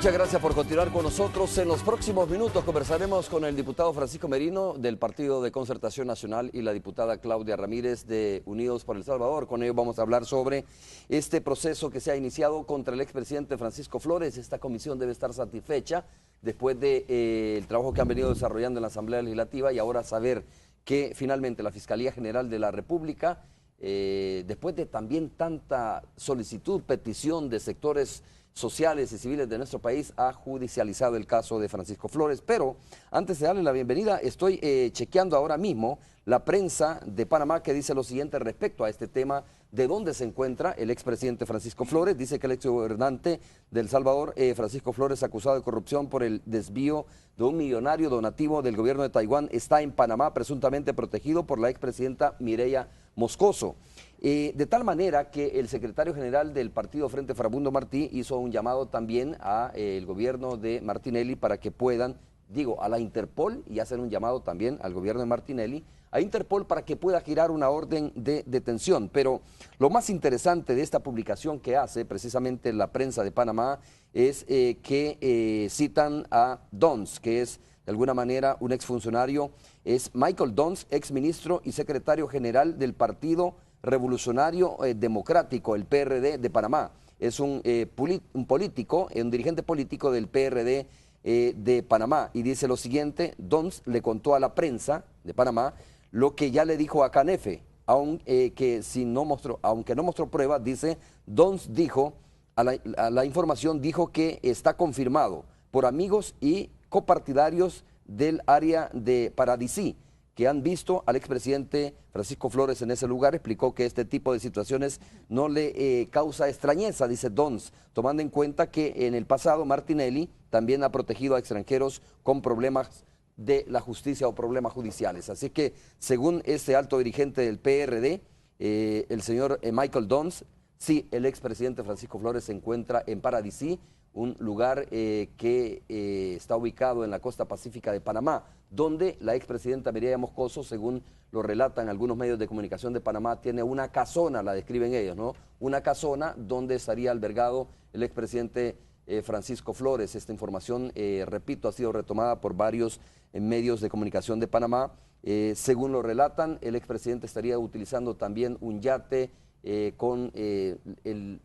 Muchas gracias por continuar con nosotros. En los próximos minutos conversaremos con el diputado Francisco Merino del Partido de Concertación Nacional y la diputada Claudia Ramírez de Unidos por El Salvador. Con ellos vamos a hablar sobre este proceso que se ha iniciado contra el expresidente Francisco Flores. Esta comisión debe estar satisfecha después del trabajo que han venido desarrollando en la Asamblea Legislativa y ahora saber que finalmente la Fiscalía General de la República, después de también tanta solicitud, petición de sectores sociales y civiles de nuestro país, ha judicializado el caso de Francisco Flores. Pero antes de darle la bienvenida, estoy chequeando ahora mismo la prensa de Panamá, que dice lo siguiente respecto a este tema: de dónde se encuentra el expresidente Francisco Flores. Dice que el exgobernante de El Salvador, Francisco Flores, acusado de corrupción por el desvío de un millonario donativo del gobierno de Taiwán, está en Panamá, presuntamente protegido por la expresidenta Mireya Moscoso. De tal manera que el secretario general del partido Frente Farabundo Martí hizo un llamado también al gobierno de Martinelli para que puedan, a la Interpol, y hacen un llamado también al gobierno de Martinelli, a Interpol, para que pueda girar una orden de detención. Pero lo más interesante de esta publicación que hace precisamente la prensa de Panamá es que citan a Dons, que es de alguna manera un exfuncionario, es Michael Dons, exministro y secretario general del Partido Revolucionario Democrático, el PRD de Panamá. Es un político, un dirigente político del PRD de Panamá. Y dice lo siguiente: Dons le contó a la prensa de Panamá lo que ya le dijo a Canefe, aunque no mostró pruebas. Dice, Dons dijo a la información, dijo que está confirmado por amigos y copartidarios del área de Paradisí, que han visto al expresidente Francisco Flores en ese lugar. Explicó que este tipo de situaciones no le causa extrañeza, dice Dons, tomando en cuenta que en el pasado Martinelli también ha protegido a extranjeros con problemas de la justicia o problemas judiciales. Así que, según este alto dirigente del PRD, el señor Michael Dons, sí, el expresidente Francisco Flores se encuentra en Paradisí, un lugar que está ubicado en la costa pacífica de Panamá, donde la expresidenta Mireya Moscoso, según lo relatan algunos medios de comunicación de Panamá, tiene una casona, la describen ellos, ¿no? Una casona donde estaría albergado el expresidente Francisco Flores. Esta información, repito, ha sido retomada por varios medios de comunicación de Panamá. Según lo relatan, el expresidente estaría utilizando también un yate con el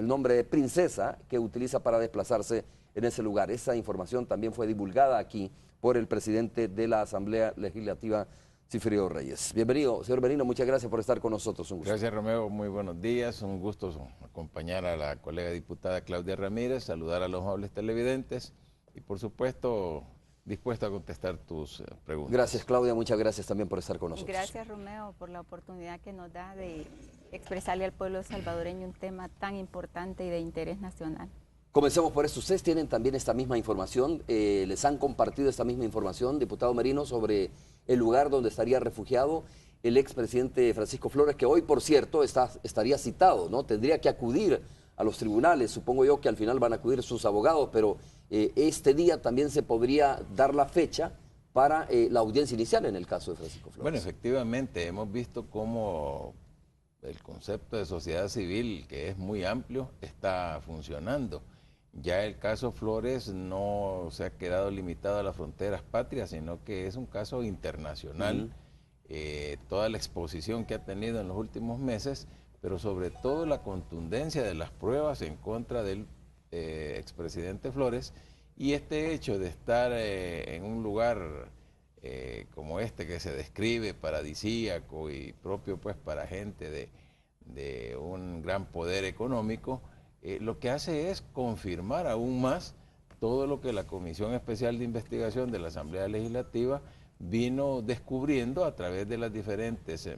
nombre de Princesa, que utiliza para desplazarse en ese lugar. Esa información también fue divulgada aquí por el presidente de la Asamblea Legislativa, Sigfrido Reyes. Bienvenido, señor Merino, muchas gracias por estar con nosotros. Un gusto. Gracias, Romeo, muy buenos días. Un gusto acompañar a la colega diputada Claudia Ramírez, saludar a los amables televidentes y, por supuesto, dispuesto a contestar tus preguntas. Gracias, Claudia, muchas gracias también por estar con nosotros. Gracias, Romeo, por la oportunidad que nos da de expresarle al pueblo salvadoreño un tema tan importante y de interés nacional. Comencemos por esto. Ustedes tienen también esta misma información, les han compartido esta misma información, diputado Merino, sobre el lugar donde estaría refugiado el expresidente Francisco Flores, que hoy, por cierto, estaría citado, ¿no? Tendría que acudir a los tribunales. Supongo yo que al final van a acudir sus abogados, pero este día también se podría dar la fecha para la audiencia inicial en el caso de Francisco Flores. Bueno, efectivamente, hemos visto cómo el concepto de sociedad civil, que es muy amplio, está funcionando. Ya el caso Flores no se ha quedado limitado a las fronteras patrias, sino que es un caso internacional. Toda la exposición que ha tenido en los últimos meses, pero sobre todo la contundencia de las pruebas en contra del expresidente Flores, y este hecho de estar en un lugar como este que se describe, paradisíaco y propio pues para gente de un gran poder económico, lo que hace es confirmar aún más todo lo que la Comisión Especial de Investigación de la Asamblea Legislativa vino descubriendo a través de las diferentes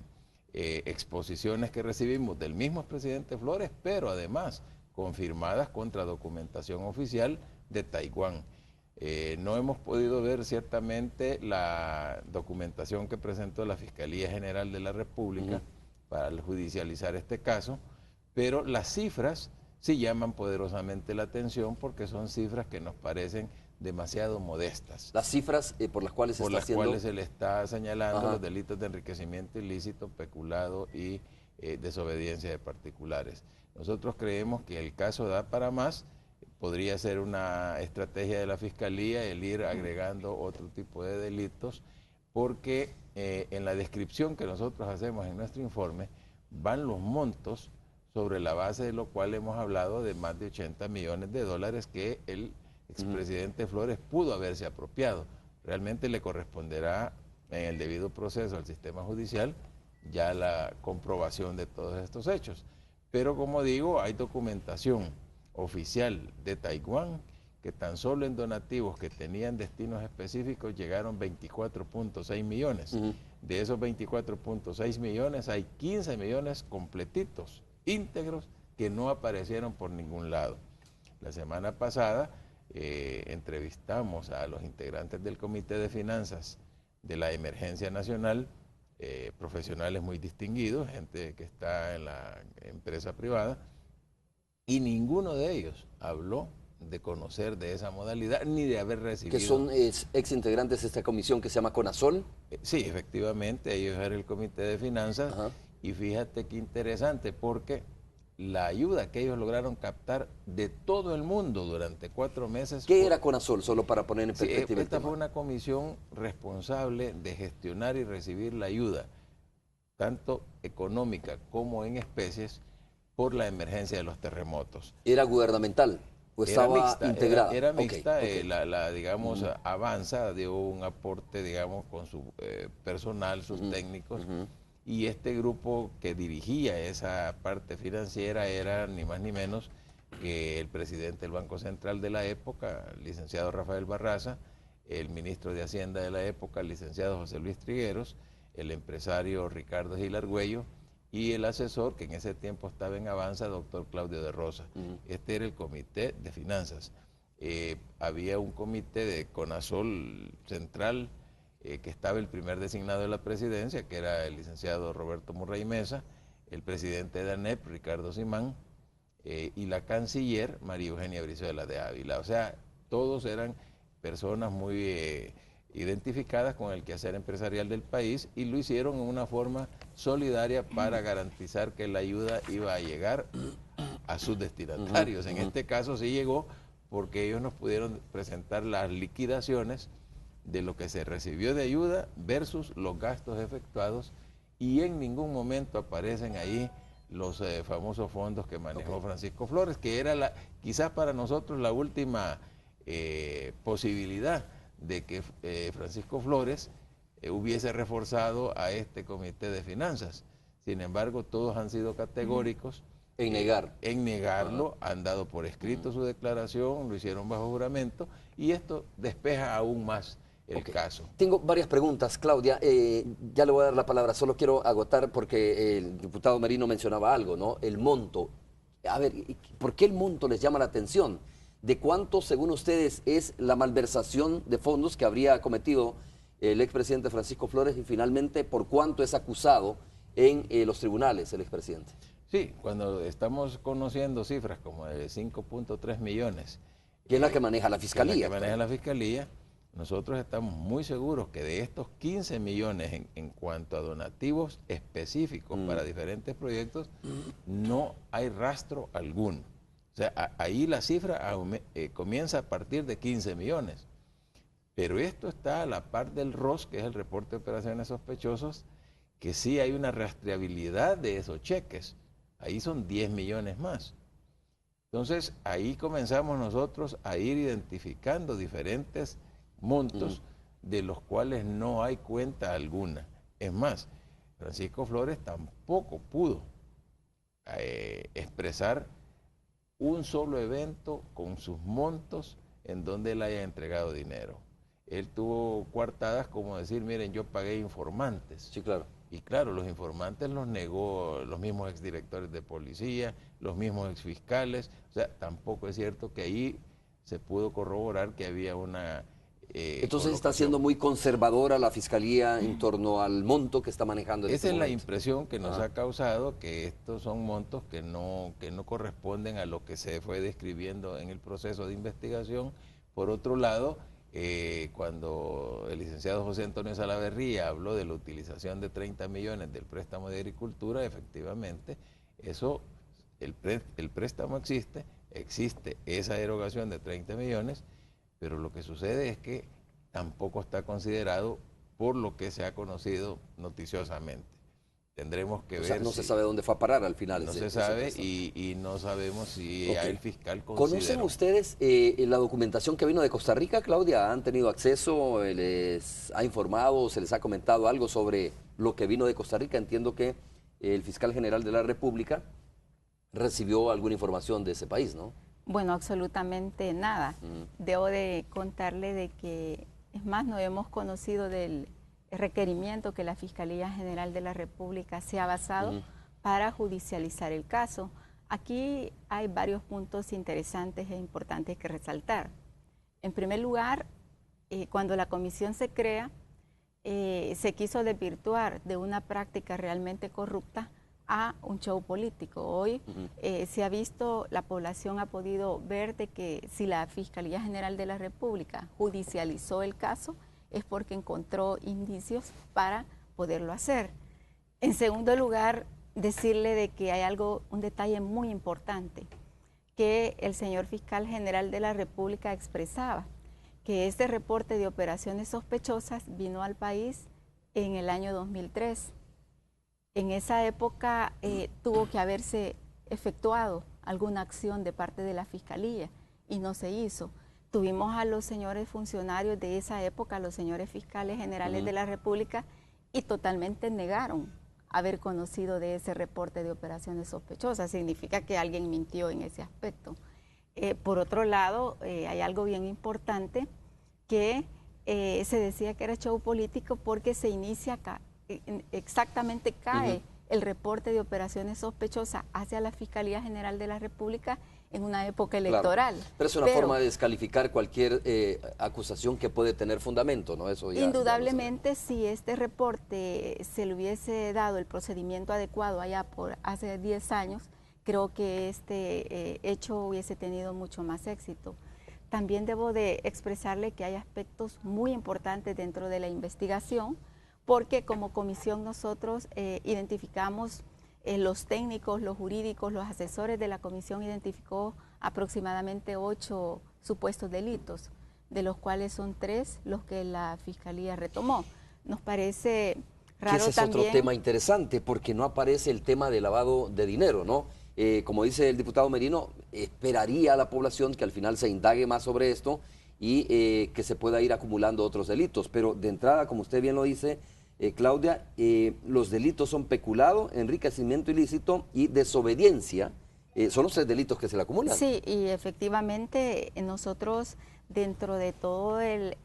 exposiciones que recibimos del mismo expresidente Flores, pero además confirmadas contra documentación oficial de Taiwán. No hemos podido ver ciertamente la documentación que presentó la Fiscalía General de la República para judicializar este caso, pero las cifras sí llaman poderosamente la atención porque son cifras que nos parecen demasiado modestas. Las cifras por las cuales se le está señalando los delitos de enriquecimiento ilícito, peculado y desobediencia de particulares. Nosotros creemos que el caso da para más podría ser una estrategia de la Fiscalía el ir agregando otro tipo de delitos, porque en la descripción que nosotros hacemos en nuestro informe van los montos sobre la base de lo cual hemos hablado de más de 80 millones de dólares que el expresidente Flores pudo haberse apropiado. Realmente le corresponderá en el debido proceso al sistema judicial ya la comprobación de todos estos hechos. Pero como digo, hay documentación oficial de Taiwán que tan solo en donativos que tenían destinos específicos llegaron 24.6 millones. De esos 24.6 millones hay 15 millones completitos, íntegros, que no aparecieron por ningún lado. La semana pasada entrevistamos a los integrantes del Comité de Finanzas de la Emergencia Nacional, profesionales muy distinguidos, gente que está en la empresa privada, y ninguno de ellos habló de conocer de esa modalidad ni de haber recibido. ¿Que son ex integrantes de esta comisión que se llama CONASOL? Sí, efectivamente, ellos eran el Comité de Finanzas. Ajá. Y fíjate qué interesante, porque la ayuda que ellos lograron captar de todo el mundo durante 4 meses. ¿Qué era CONASOL? Solo para poner en perspectiva. Esta fue una comisión responsable de gestionar y recibir la ayuda, tanto económica como en especies, por la emergencia de los terremotos. ¿Era gubernamental o estaba mixta, integrada? Era mixta, digamos, Avanza dio un aporte, digamos, con su personal, sus técnicos, y este grupo que dirigía esa parte financiera era ni más ni menos que el presidente del Banco Central de la época, el licenciado Rafael Barraza, el ministro de Hacienda de la época, el licenciado José Luis Trigueros, el empresario Ricardo Gil Argüello, y el asesor, que en ese tiempo estaba en Avanza, doctor Claudio de Rosa. Este era el Comité de Finanzas. Había un comité de CONASOL central, que estaba el primer designado de la presidencia, que era el licenciado Roberto Murray Mesa, el presidente de ANEP, Ricardo Simán, y la canciller, María Eugenia Brizuela de Ávila. O sea, todos eran personas muy identificadas con el quehacer empresarial del país, y lo hicieron en una forma solidaria para garantizar que la ayuda iba a llegar a sus destinatarios. En este caso sí llegó, porque ellos nos pudieron presentar las liquidaciones de lo que se recibió de ayuda versus los gastos efectuados, y en ningún momento aparecen ahí los famosos fondos que manejó Francisco Flores, que era quizás para nosotros la última posibilidad de que Francisco Flores hubiese reforzado a este Comité de Finanzas. Sin embargo, todos han sido categóricos en negarlo, han dado por escrito su declaración, lo hicieron bajo juramento, y esto despeja aún más el caso. Tengo varias preguntas, Claudia. Ya le voy a dar la palabra, solo quiero agotar porque el diputado Merino mencionaba algo, ¿no? El monto. A ver, ¿por qué el monto les llama la atención? ¿De cuánto, según ustedes, es la malversación de fondos que habría cometido el expresidente Francisco Flores, y finalmente por cuánto es acusado en los tribunales el expresidente? Sí, cuando estamos conociendo cifras como de 5.3 millones. Que es la que maneja la Fiscalía. Que es la que maneja la Fiscalía. Nosotros estamos muy seguros que de estos 15 millones en cuanto a donativos específicos para diferentes proyectos, no hay rastro alguno. O sea, ahí la cifra comienza a partir de 15 millones. Pero esto está a la par del ROS, que es el reporte de operaciones sospechosos, que sí hay una rastreabilidad de esos cheques. Ahí son 10 millones más. Entonces, ahí comenzamos nosotros a ir identificando diferentes montos de los cuales no hay cuenta alguna. Es más, Francisco Flores tampoco pudo expresar un solo evento con sus montos en donde él haya entregado dinero. Él tuvo coartadas como decir, miren, yo pagué informantes. Sí, claro. Y claro, los informantes los negó los mismos exdirectores de policía, los mismos exfiscales. O sea, tampoco es cierto que ahí se pudo corroborar que había una... Entonces está siendo muy conservadora la Fiscalía en torno al monto que está manejando. Esa es la impresión que nos ha causado, que estos son montos que no corresponden a lo que se fue describiendo en el proceso de investigación. Por otro lado, cuando el licenciado José Antonio Salaverría habló de la utilización de 30 millones del préstamo de agricultura, efectivamente, eso, el préstamo existe, existe esa erogación de 30 millones, pero lo que sucede es que tampoco está considerado por lo que se ha conocido noticiosamente. Tendremos que ver. No se sabe dónde fue a parar al final. No se sabe y no sabemos si ya el fiscal consideró. ¿Conocen ustedes la documentación que vino de Costa Rica, Claudia? ¿Han tenido acceso? ¿Les ha informado? ¿Se les ha comentado algo sobre lo que vino de Costa Rica? Entiendo que el fiscal general de la República recibió alguna información de ese país, ¿no? Bueno, absolutamente nada. Debo de contarle de que, es más, no hemos conocido del requerimiento que la Fiscalía General de la República se ha basado para judicializar el caso. Aquí hay varios puntos interesantes e importantes que resaltar. En primer lugar, cuando la comisión se crea, se quiso desvirtuar de una práctica realmente corrupta a un show político. Hoy se ha visto, la población ha podido ver de que si la Fiscalía General de la República judicializó el caso, es porque encontró indicios para poderlo hacer. En segundo lugar, decirle de que hay un detalle muy importante que el señor fiscal general de la República expresaba, que este reporte de operaciones sospechosas vino al país en el año 2003. En esa época tuvo que haberse efectuado alguna acción de parte de la Fiscalía y no se hizo. Tuvimos a los señores funcionarios de esa época, los señores fiscales generales de la República, y totalmente negaron haber conocido de ese reporte de operaciones sospechosas. Significa que alguien mintió en ese aspecto. Por otro lado, hay algo bien importante que se decía que era show político porque se inicia acá. Exactamente cae el reporte de operaciones sospechosas hacia la Fiscalía General de la República en una época electoral. Claro. Pero es una forma de descalificar cualquier acusación que puede tener fundamento, ¿no? Eso ya, indudablemente, si este reporte se le hubiese dado el procedimiento adecuado allá por hace 10 años, creo que este hecho hubiese tenido mucho más éxito. También debo de expresarle que hay aspectos muy importantes dentro de la investigación, porque como comisión nosotros identificamos los técnicos, los jurídicos, los asesores de la comisión identificó aproximadamente 8 supuestos delitos, de los cuales son 3 los que la Fiscalía retomó. Nos parece raro ese es también otro tema interesante, porque no aparece el tema de lavado de dinero, ¿no? Como dice el diputado Merino, esperaría a la población que al final se indague más sobre esto y que se pueda ir acumulando otros delitos. Pero de entrada, como usted bien lo dice, Claudia, los delitos son peculado, enriquecimiento ilícito y desobediencia. Son los 3 delitos que se le acumulan. Sí, y efectivamente nosotros, dentro de todo el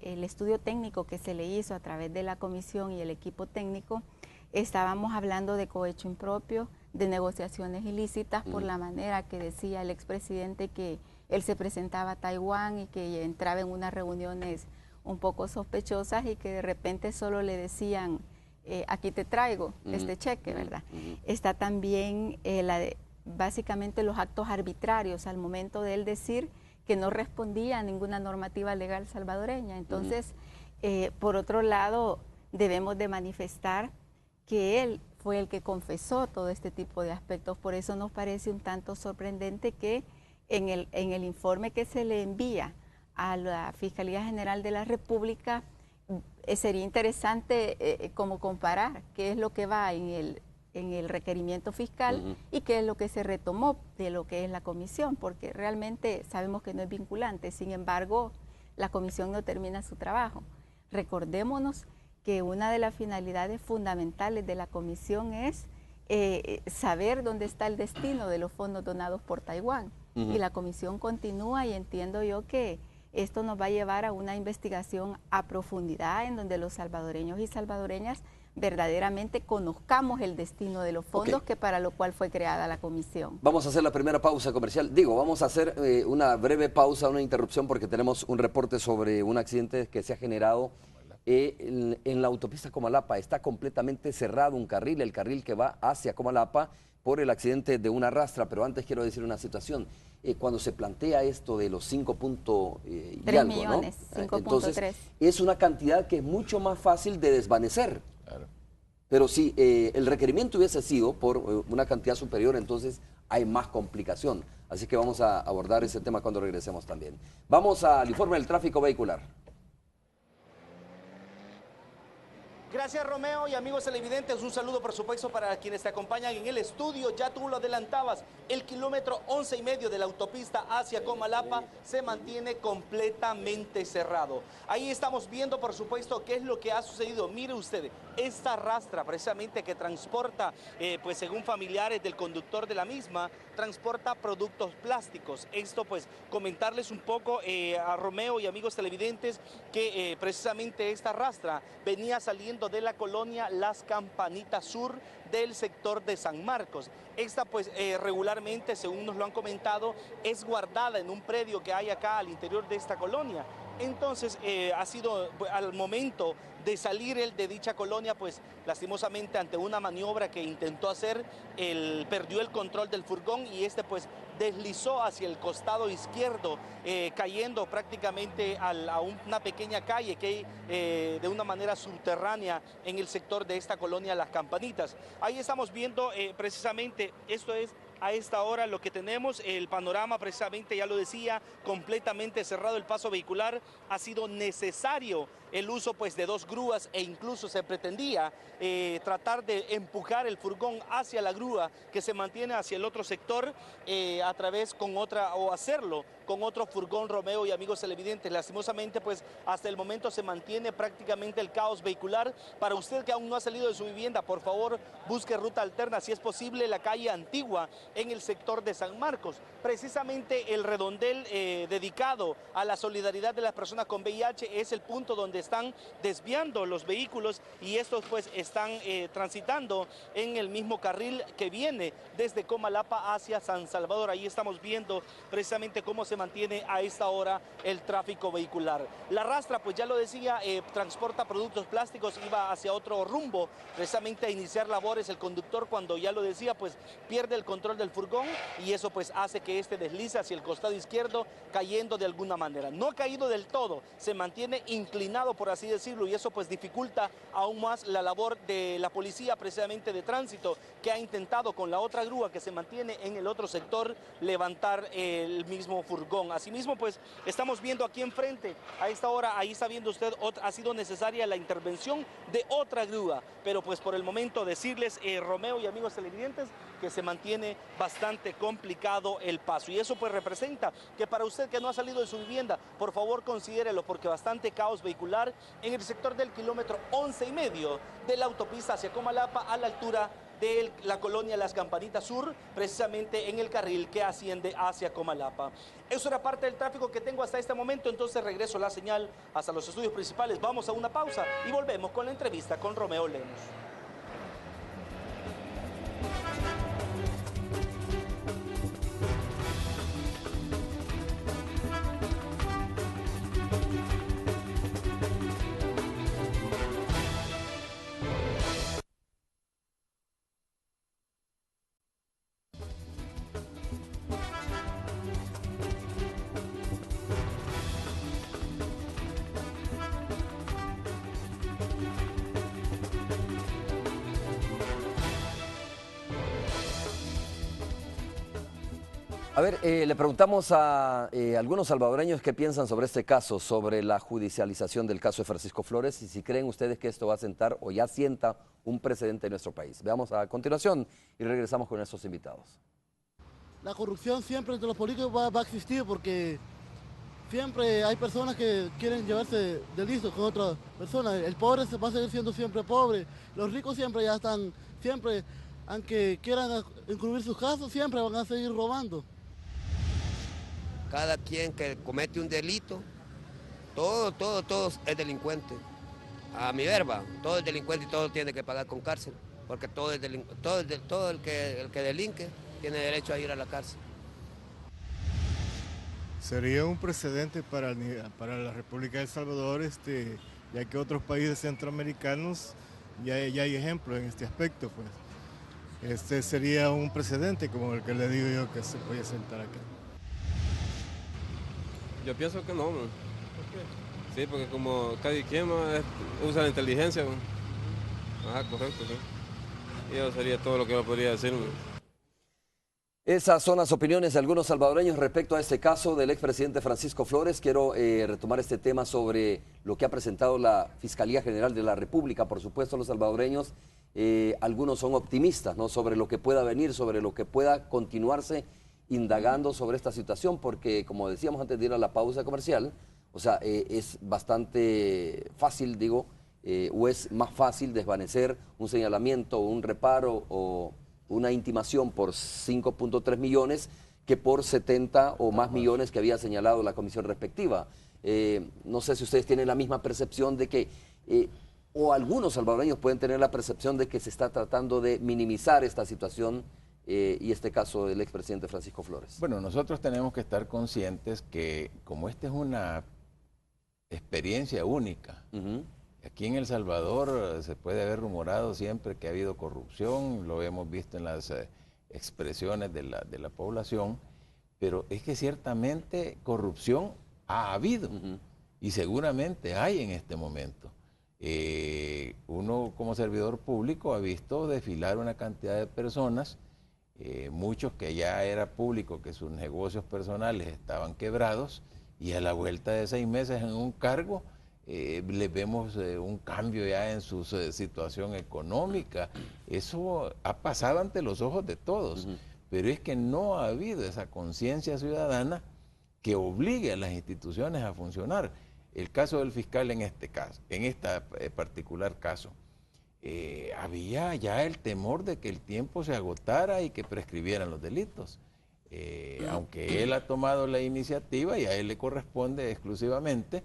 estudio técnico que se le hizo a través de la comisión y el equipo técnico, estábamos hablando de cohecho impropio, de negociaciones ilícitas, por la manera que decía el expresidente que él se presentaba a Taiwán y que entraba en unas reuniones un poco sospechosas y que de repente solo le decían, aquí te traigo este cheque, ¿verdad? Está también básicamente los actos arbitrarios al momento de él decir que no respondía a ninguna normativa legal salvadoreña. Entonces, por otro lado, debemos de manifestar que él fue el que confesó todo este tipo de aspectos. Por eso nos parece un tanto sorprendente que en el informe que se le envía a la Fiscalía General de la República, sería interesante como comparar qué es lo que va en el requerimiento fiscal y qué es lo que se retomó de lo que es la comisión, porque realmente sabemos que no es vinculante. Sin embargo, la comisión no termina su trabajo. Recordémonos que una de las finalidades fundamentales de la comisión es saber dónde está el destino de los fondos donados por Taiwán. Y la comisión continúa, y entiendo yo que esto nos va a llevar a una investigación a profundidad en donde los salvadoreños y salvadoreñas verdaderamente conozcamos el destino de los fondos que para lo cual fue creada la comisión. Vamos a hacer la primera pausa comercial. Vamos a hacer una breve pausa, una interrupción, porque tenemos un reporte sobre un accidente que se ha generado en la autopista Comalapa. Está completamente cerrado un carril, el carril que va hacia Comalapa, por el accidente de una rastra. Pero antes quiero decir una situación. Cuando se plantea esto de los 5 y 3 algo, millones, ¿no? 5.3. Entonces, es una cantidad que es mucho más fácil de desvanecer. Claro. Pero si el requerimiento hubiese sido por una cantidad superior, entonces hay más complicación. Así que vamos a abordar ese tema cuando regresemos también. Vamos al informe del tráfico vehicular. Gracias, Romeo, y amigos televidentes, un saludo por supuesto para quienes te acompañan en el estudio. Ya tú lo adelantabas, el kilómetro 11,5 de la autopista hacia Comalapa se mantiene completamente cerrado. Ahí estamos viendo por supuesto qué es lo que ha sucedido. Mire usted, esta rastra precisamente que transporta, pues según familiares del conductor de la misma, transporta productos plásticos. Esto pues comentarles un poco a Romeo y amigos televidentes que precisamente esta rastra venía saliendo de la colonia Las Campanitas Sur del sector de San Marcos. Esta pues regularmente, según nos lo han comentado, es guardada en un predio que hay acá al interior de esta colonia. Entonces ha sido al momento de salir él de dicha colonia, pues lastimosamente ante una maniobra que intentó hacer, perdió el control del furgón y este pues deslizó hacia el costado izquierdo, cayendo prácticamente a una pequeña calle que hay de una manera subterránea en el sector de esta colonia Las Campanitas. Ahí estamos viendo precisamente, esto es a esta hora lo que tenemos, el panorama precisamente, ya lo decía, completamente cerrado el paso vehicular. Ha sido necesario el uso pues de 2 grúas e incluso se pretendía tratar de empujar el furgón hacia la grúa que se mantiene hacia el otro sector a través con otra, o hacerlo con otro furgón, Romeo y amigos televidentes. Lastimosamente pues hasta el momento se mantiene prácticamente el caos vehicular. Para usted que aún no ha salido de su vivienda, por favor busque ruta alterna, si es posible la calle Antigua en el sector de San Marcos. Precisamente el redondel dedicado a la solidaridad de las personas con VIH es el punto donde están desviando los vehículos y estos pues están transitando en el mismo carril que viene desde Comalapa hacia San Salvador. Ahí estamos viendo precisamente cómo se mantiene a esta hora el tráfico vehicular. La rastra, pues ya lo decía, transporta productos plásticos, iba hacia otro rumbo, precisamente a iniciar labores. El conductor, cuando ya lo decía, pues pierde el control del furgón y eso pues hace que este deslice hacia el costado izquierdo, cayendo de alguna manera. No ha caído del todo, se mantiene inclinado, por así decirlo, y eso pues dificulta aún más la labor de la policía precisamente de tránsito, que ha intentado con la otra grúa que se mantiene en el otro sector levantar el mismo furgón. Asimismo pues estamos viendo aquí enfrente, a esta hora, ahí está viendo usted, ha sido necesaria la intervención de otra grúa, pero pues por el momento decirles, Romeo y amigos televidentes, que se mantiene bastante complicado el paso. Y eso pues representa que para usted que no ha salido de su vivienda, por favor considérelo, porque bastante caos vehicular en el sector del kilómetro 11,5 de la autopista hacia Comalapa, a la altura de la colonia Las Campanitas Sur, precisamente en el carril que asciende hacia Comalapa. Eso era parte del tráfico que tengo hasta este momento, entonces regreso la señal hasta los estudios principales. Vamos a una pausa y volvemos con la entrevista con Romeo Lemus. A ver, le preguntamos a algunos salvadoreños qué piensan sobre este caso, sobre la judicialización del caso de Francisco Flores y si creen ustedes que esto va a sentar o ya sienta un precedente en nuestro país. Veamos a continuación y regresamos con nuestros invitados. La corrupción siempre entre los políticos va a existir porque siempre hay personas que quieren llevarse de listo con otras personas. El pobre se va a seguir siendo siempre pobre, los ricos siempre ya están, siempre, aunque quieran encubrir sus casos, siempre van a seguir robando. Cada quien que comete un delito, todo es delincuente. A mi verba, todo es delincuente y todo tiene que pagar con cárcel, porque todo el que delinque tiene derecho a ir a la cárcel. Sería un precedente para la República de El Salvador, ya que otros países centroamericanos ya hay ejemplos en este aspecto, pues. Este sería un precedente como el que le digo yo que se puede sentar acá. Yo pienso que no, man. ¿Por qué? Sí, porque como cada quien usa la inteligencia, man. Ajá, correcto, sí. Y eso sería todo lo que yo podría decir, man. Esas son las opiniones de algunos salvadoreños respecto a este caso del expresidente Francisco Flores. Quiero retomar este tema sobre lo que ha presentado la Fiscalía General de la República. Por supuesto, los salvadoreños, algunos son optimistas, ¿no?, sobre lo que pueda venir, sobre lo que pueda continuarse indagando sobre esta situación, porque como decíamos antes de ir a la pausa comercial, o sea, es bastante fácil, digo, o es más fácil desvanecer un señalamiento, un reparo o una intimación por 5.3 millones que por 70 o más millones que había señalado la comisión respectiva. No sé si ustedes tienen la misma percepción de que, o algunos salvadoreños pueden tener la percepción de que se está tratando de minimizar esta situación y este caso del expresidente Francisco Flores. Bueno, nosotros tenemos que estar conscientes que como esta es una experiencia única, aquí en El Salvador se puede haber rumorado siempre que ha habido corrupción, lo hemos visto en las expresiones de la población, pero es que ciertamente corrupción ha habido y seguramente hay en este momento. Uno como servidor público ha visto desfilar una cantidad de personas, muchos que ya era público que sus negocios personales estaban quebrados y a la vuelta de 6 meses en un cargo, les vemos un cambio ya en su situación económica. Eso ha pasado ante los ojos de todos, pero es que no ha habido esa conciencia ciudadana que obligue a las instituciones a funcionar. El caso del fiscal en este caso, en este particular caso, había ya el temor de que el tiempo se agotara y que prescribieran los delitos. Aunque él ha tomado la iniciativa y a él le corresponde exclusivamente,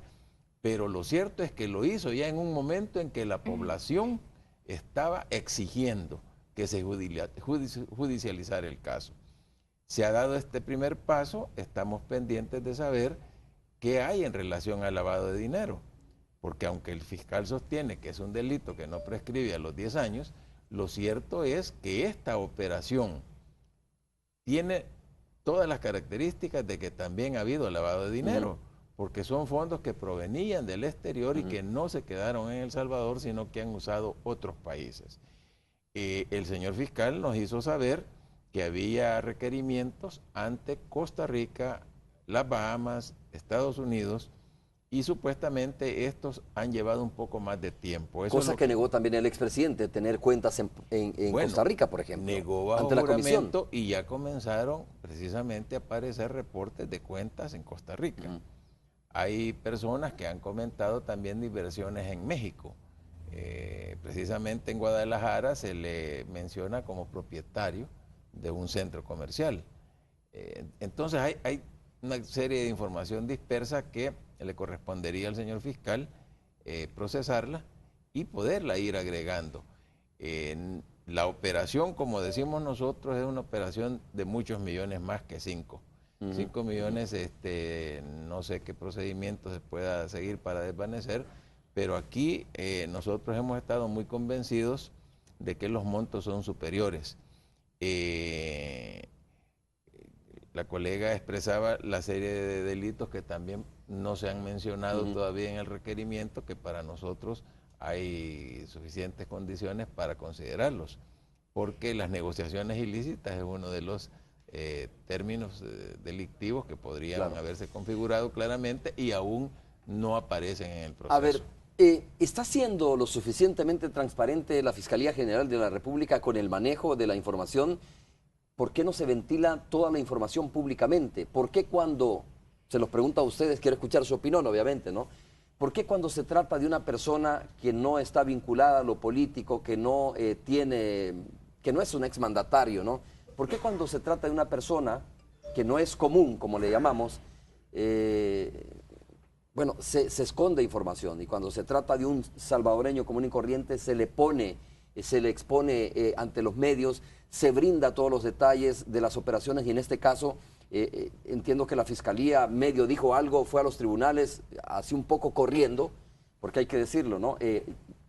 pero lo cierto es que lo hizo ya en un momento en que la población estaba exigiendo que se judicializara el caso. Se ha dado este primer paso, estamos pendientes de saber qué hay en relación al lavado de dinero, porque aunque el fiscal sostiene que es un delito que no prescribe a los 10 años, lo cierto es que esta operación tiene todas las características de que también ha habido lavado de dinero, porque son fondos que provenían del exterior y que no se quedaron en El Salvador, sino que han usado otros países. El señor fiscal nos hizo saber que había requerimientos ante Costa Rica, las Bahamas, Estados Unidos, y supuestamente estos han llevado un poco más de tiempo. Eso Cosa que negó también el expresidente, tener cuentas en Costa Rica, por ejemplo. Negó bajo ante la comisión. y ya comenzaron precisamente a aparecer reportes de cuentas en Costa Rica. Hay personas que han comentado también de inversiones en México. Precisamente en Guadalajara se le menciona como propietario de un centro comercial. Entonces hay una serie de información dispersa que le correspondería al señor fiscal procesarla y poderla ir agregando. La operación, como decimos nosotros, es una operación de muchos millones más que 5. 5 millones, no sé qué procedimiento se pueda seguir para desvanecer, pero aquí nosotros hemos estado muy convencidos de que los montos son superiores. La colega expresaba la serie de delitos que también no se han mencionado todavía en el requerimiento, que para nosotros hay suficientes condiciones para considerarlos, porque las negociaciones ilícitas es uno de los términos delictivos que podrían haberse configurado claramente y aún no aparecen en el proceso. A ver, ¿está siendo lo suficientemente transparente la Fiscalía General de la República con el manejo de la información? ¿Por qué no se ventila toda la información públicamente? ¿Por qué cuando, se los pregunto a ustedes, quiero escuchar su opinión obviamente, ¿no? ¿Por qué cuando se trata de una persona que no está vinculada a lo político, que no que no es un exmandatario, ¿no? ¿Por qué cuando se trata de una persona que no es común, como le llamamos, bueno, se esconde información? Y cuando se trata de un salvadoreño común y corriente, se le expone ante los medios, se brinda todos los detalles de las operaciones y en este caso entiendo que la Fiscalía medio dijo algo, fue a los tribunales, así un poco corriendo, porque hay que decirlo, ¿no?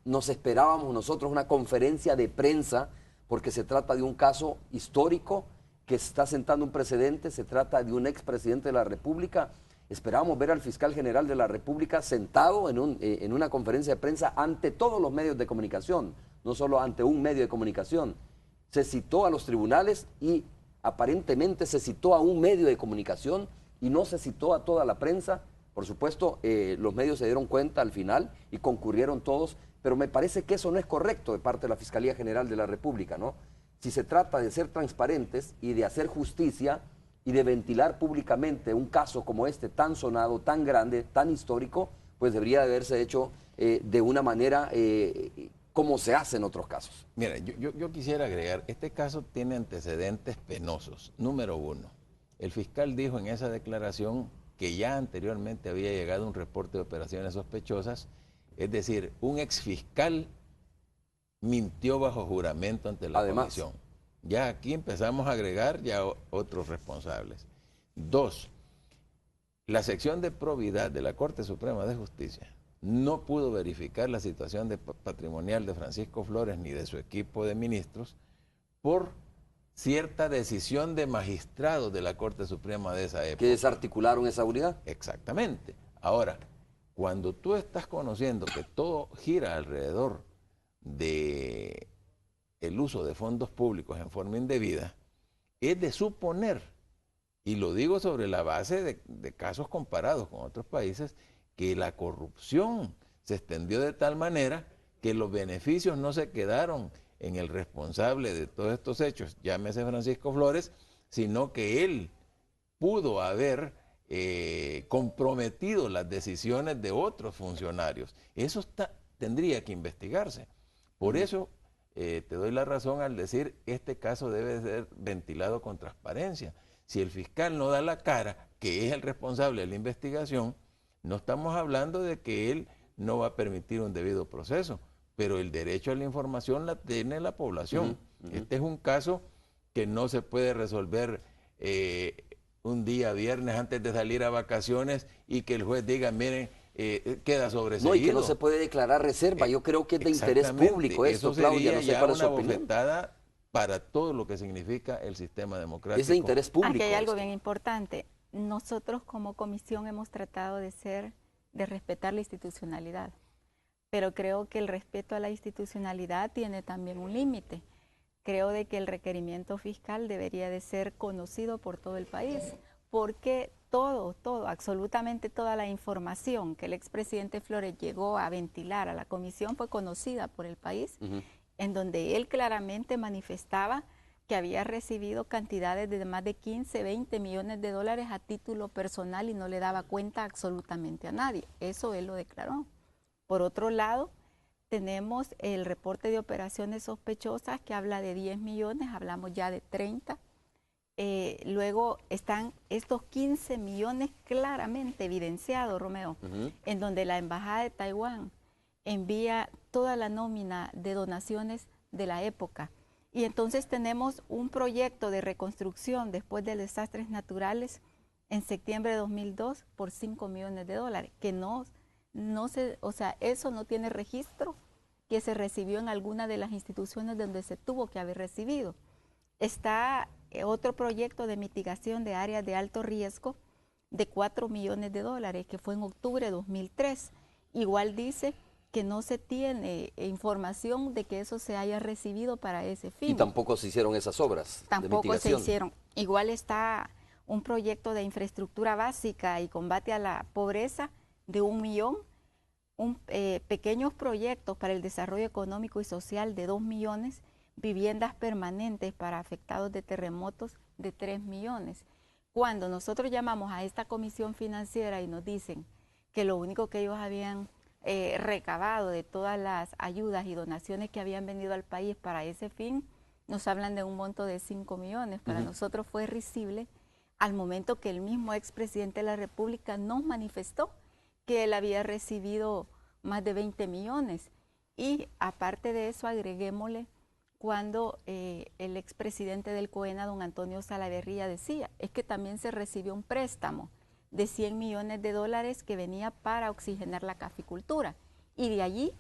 Nos esperábamos nosotros una conferencia de prensa porque se trata de un caso histórico que está sentando un precedente, se trata de un expresidente de la República. Esperábamos ver al fiscal general de la República sentado en una conferencia de prensa ante todos los medios de comunicación, no solo ante un medio de comunicación. Se citó a los tribunales y aparentemente se citó a un medio de comunicación y no se citó a toda la prensa. Por supuesto, los medios se dieron cuenta al final y concurrieron todos, pero me parece que eso no es correcto de parte de la Fiscalía General de la República, ¿no? Si se trata de ser transparentes y de hacer justicia y de ventilar públicamente un caso como este, tan sonado, tan grande, tan histórico, pues debería de haberse hecho de una manera como se hace en otros casos. Mira, yo quisiera agregar, este caso tiene antecedentes penosos. Número uno, el fiscal dijo en esa declaración que ya anteriormente había llegado un reporte de operaciones sospechosas, es decir, un exfiscal mintió bajo juramento ante la comisión. Ya aquí empezamos a agregar ya otros responsables. Dos, la sección de probidad de la Corte Suprema de Justicia no pudo verificar la situación patrimonial de Francisco Flores ni de su equipo de ministros por cierta decisión de magistrados de la Corte Suprema de esa época. ¿Que desarticularon esa unidad? Exactamente. Ahora, cuando tú estás conociendo que todo gira alrededor de el uso de fondos públicos en forma indebida, es de suponer, y lo digo sobre la base de casos comparados con otros países, que la corrupción se extendió de tal manera que los beneficios no se quedaron en el responsable de todos estos hechos, llámese Francisco Flores, sino que él pudo haber comprometido las decisiones de otros funcionarios. Eso tendría que investigarse. Por eso te doy la razón al decir este caso debe ser ventilado con transparencia. Si el fiscal no da la cara, que es el responsable de la investigación, no estamos hablando de que él no va a permitir un debido proceso, pero el derecho a la información la tiene la población. Este es un caso que no se puede resolver un día viernes antes de salir a vacaciones y que el juez diga, miren, queda sobreseído. No, y que no se puede declarar reserva. Yo creo que es de interés público esto, eso sería Claudia, no sé ya cuál es su una opinión. bofetada para todo lo que significa el sistema democrático. Es de interés público. Aquí hay algo esto. bien importante. Nosotros como comisión hemos tratado de respetar la institucionalidad, pero creo que el respeto a la institucionalidad tiene también un límite. Creo de que el requerimiento fiscal debería de ser conocido por todo el país, porque todo, absolutamente toda la información que el expresidente Flores llegó a ventilar a la comisión fue conocida por el país, en donde él claramente manifestaba que había recibido cantidades de más de 15, 20 millones de dólares a título personal y no le daba cuenta absolutamente a nadie. Eso él lo declaró. Por otro lado, tenemos el reporte de operaciones sospechosas que habla de 10 millones, hablamos ya de 30. Luego están estos 15 millones claramente evidenciados, Romeo, en donde la Embajada de Taiwán envía toda la nómina de donaciones de la época. Y entonces tenemos un proyecto de reconstrucción después de desastres naturales en septiembre de 2002 por 5 millones de dólares, que eso no tiene registro que se recibió en alguna de las instituciones donde se tuvo que haber recibido. Está otro proyecto de mitigación de áreas de alto riesgo de 4 millones de dólares, que fue en octubre de 2003. Igual dice que no se tiene información de que eso se haya recibido para ese fin. Y tampoco se hicieron esas obras de Tampoco mitigación. se hicieron. Igual está un proyecto de infraestructura básica y combate a la pobreza de 1 millón, pequeños proyectos para el desarrollo económico y social de 2 millones, viviendas permanentes para afectados de terremotos de 3 millones. Cuando nosotros llamamos a esta comisión financiera y nos dicen que lo único que ellos habían recabado de todas las ayudas y donaciones que habían venido al país para ese fin, nos hablan de un monto de 5 millones. Para nosotros fue risible al momento que el mismo expresidente de la República nos manifestó que él había recibido más de 20 millones. Y aparte de eso, agreguémosle cuando el expresidente del COENA, don Antonio Salaverría, decía, es que también se recibió un préstamo de 100 millones de dólares que venía para oxigenar la caficultura. Y de allí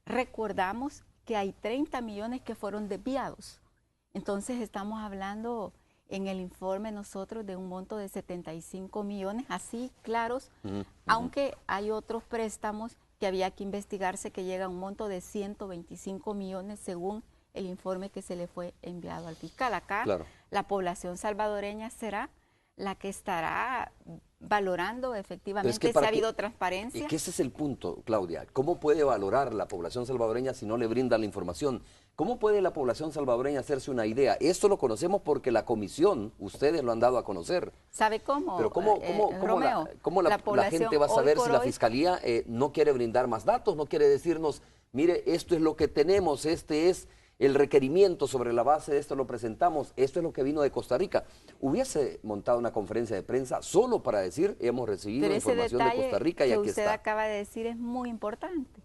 recordamos que hay 30 millones que fueron desviados. Entonces estamos hablando en el informe nosotros de un monto de 75 millones, así claros, aunque hay otros préstamos que había que investigarse que llega a un monto de 125 millones según el informe que se le fue enviado al fiscal. Acá la población salvadoreña será la que estará valorando efectivamente si ha habido transparencia. Es que ese es el punto, Claudia. ¿Cómo puede valorar la población salvadoreña si no le brindan la información? ¿Cómo puede la población salvadoreña hacerse una idea? Esto lo conocemos porque la comisión, ustedes lo han dado a conocer. ¿Sabe cómo? Pero ¿cómo la gente va a saber si la Fiscalía no quiere brindar más datos, no quiere decirnos, mire, esto es lo que tenemos, este es el requerimiento, sobre la base de esto lo presentamos, esto es lo que vino de Costa Rica? Hubiese montado una conferencia de prensa solo para decir, hemos recibido información de Costa Rica y aquí está. Pero ese detalle que usted acaba de decir es muy importante,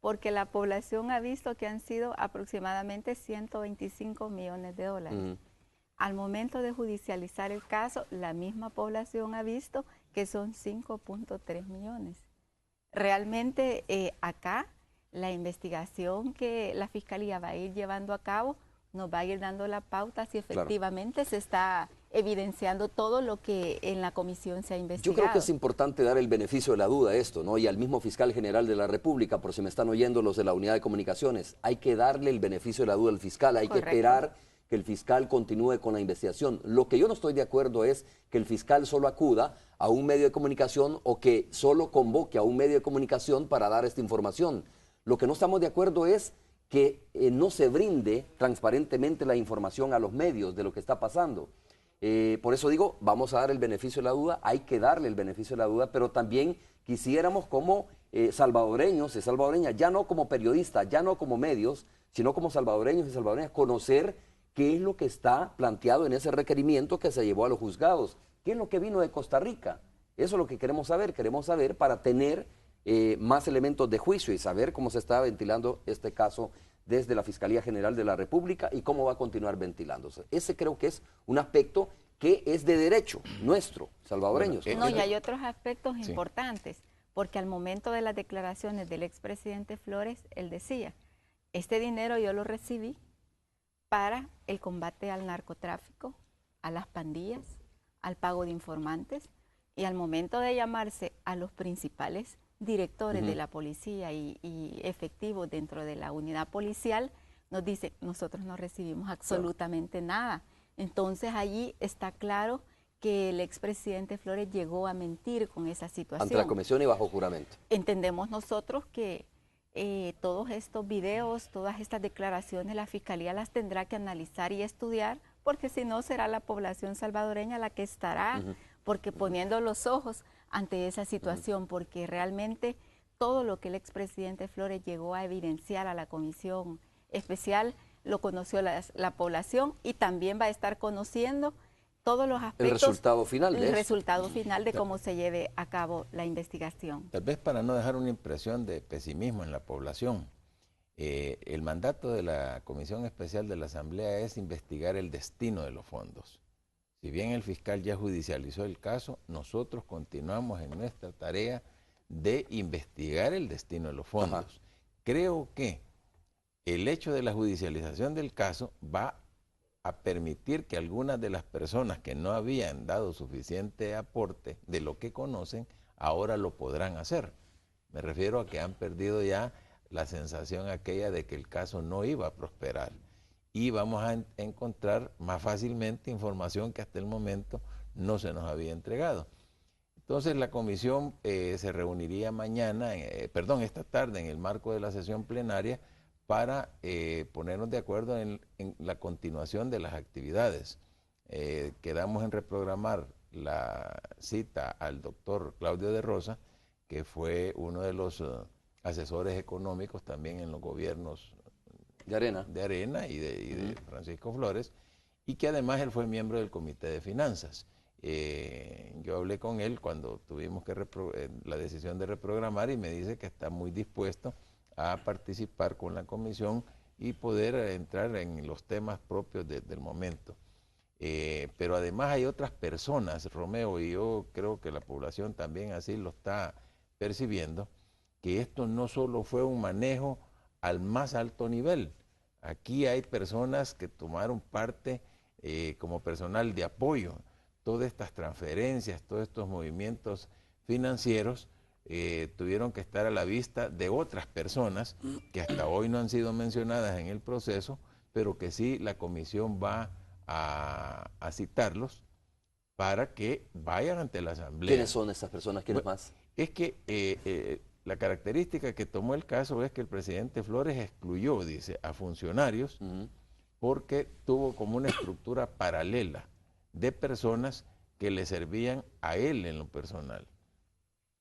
porque la población ha visto que han sido aproximadamente 125 millones de dólares. Al momento de judicializar el caso, la misma población ha visto que son 5.3 millones. Realmente acá la investigación que la Fiscalía va a ir llevando a cabo nos va a ir dando la pauta si efectivamente se está evidenciando todo lo que en la comisión se ha investigado. Yo creo que es importante dar el beneficio de la duda a esto, ¿no? Y al mismo fiscal general de la República, por si me están oyendo los de la unidad de comunicaciones, hay que darle el beneficio de la duda al fiscal, hay que esperar que el fiscal continúe con la investigación. Lo que yo no estoy de acuerdo es que el fiscal solo acuda a un medio de comunicación o que solo convoque a un medio de comunicación para dar esta información. Lo que no estamos de acuerdo es que no se brinde transparentemente la información a los medios de lo que está pasando. Por eso digo, vamos a dar el beneficio de la duda, hay que darle el beneficio de la duda, pero también quisiéramos como salvadoreños y salvadoreñas, ya no como periodistas, ya no como medios, sino como salvadoreños y salvadoreñas, conocer qué es lo que está planteado en ese requerimiento que se llevó a los juzgados, qué es lo que vino de Costa Rica. Eso es lo que queremos saber para tener más elementos de juicio y saber cómo se está ventilando este caso desde la Fiscalía General de la República y cómo va a continuar ventilándose. Ese creo que es un aspecto que es de derecho nuestro, salvadoreños. No, y hay otros aspectos importantes, porque al momento de las declaraciones del expresidente Flores, él decía, este dinero yo lo recibí para el combate al narcotráfico, a las pandillas, al pago de informantes, y al momento de llamarse a los principales directores de la policía y efectivos dentro de la unidad policial, nos dice, nosotros no recibimos absolutamente nada. Entonces allí está claro que el expresidente Flores llegó a mentir con esa situación. Ante la comisión y bajo juramento. Entendemos nosotros que todos estos videos, todas estas declaraciones, la Fiscalía las tendrá que analizar y estudiar, porque si no será la población salvadoreña la que estará, porque poniendo los ojos ante esa situación, porque realmente todo lo que el expresidente Flores llegó a evidenciar a la comisión especial lo conoció la población y también va a estar conociendo todos los aspectos. El resultado final de el resultado final de cómo se lleve a cabo la investigación. Tal vez para no dejar una impresión de pesimismo en la población, el mandato de la Comisión Especial de la Asamblea es investigar el destino de los fondos. Si bien el fiscal ya judicializó el caso, nosotros continuamos en nuestra tarea de investigar el destino de los fondos. Creo que el hecho de la judicialización del caso va a permitir que algunas de las personas que no habían dado suficiente aporte de lo que conocen, ahora lo podrán hacer. Me refiero a que han perdido ya la sensación aquella de que el caso no iba a prosperar. Y vamos a encontrar más fácilmente información que hasta el momento no se nos había entregado. Entonces la comisión se reuniría esta tarde en el marco de la sesión plenaria para ponernos de acuerdo en la continuación de las actividades. Quedamos en reprogramar la cita al doctor Claudio de Rosa, que fue uno de los asesores económicos también en los gobiernos de Arena y de Francisco Flores, y que además él fue miembro del Comité de Finanzas. Yo hablé con él cuando tuvimos la decisión de reprogramar y me dice que está muy dispuesto a participar con la comisión y poder entrar en los temas propios del momento. Pero además hay otras personas, Romeo, y yo creo que la población también así lo está percibiendo, que esto no solo fue un manejo al más alto nivel. Aquí hay personas que tomaron parte como personal de apoyo. Todas estas transferencias, todos estos movimientos financieros tuvieron que estar a la vista de otras personas que hasta hoy no han sido mencionadas en el proceso, pero que sí la comisión va a citarlos para que vayan ante la Asamblea. ¿Quiénes son esas personas? ¿Quiénes más? Es que la característica que tomó el caso es que el presidente Flores excluyó, dice, a funcionarios porque tuvo como una estructura paralela de personas que le servían a él en lo personal.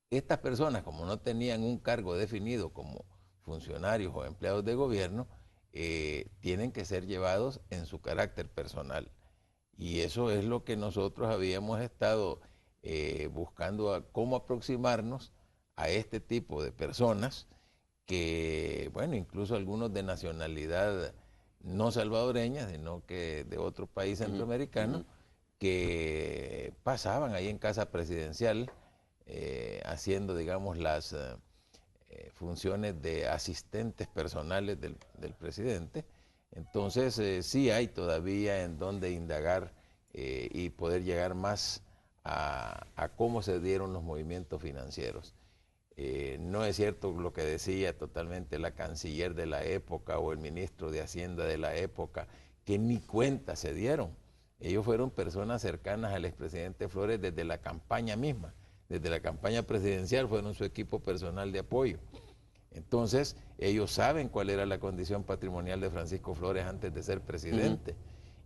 Estas personas, como no tenían un cargo definido como funcionarios o empleados de gobierno, tienen que ser llevados en su carácter personal. Y eso es lo que nosotros habíamos estado buscando cómo aproximarnos a este tipo de personas que, bueno, incluso algunos de nacionalidad no salvadoreña, sino que de otro país centroamericano, que pasaban ahí en casa presidencial haciendo, digamos, las funciones de asistentes personales del presidente. Entonces sí hay todavía en donde indagar y poder llegar más a cómo se dieron los movimientos financieros. No es cierto lo que decía totalmente la canciller de la época o el ministro de Hacienda de la época, que ni cuenta se dieron. Ellos fueron personas cercanas al expresidente Flores desde la campaña misma, desde la campaña presidencial fueron su equipo personal de apoyo. Entonces, ellos saben cuál era la condición patrimonial de Francisco Flores antes de ser presidente.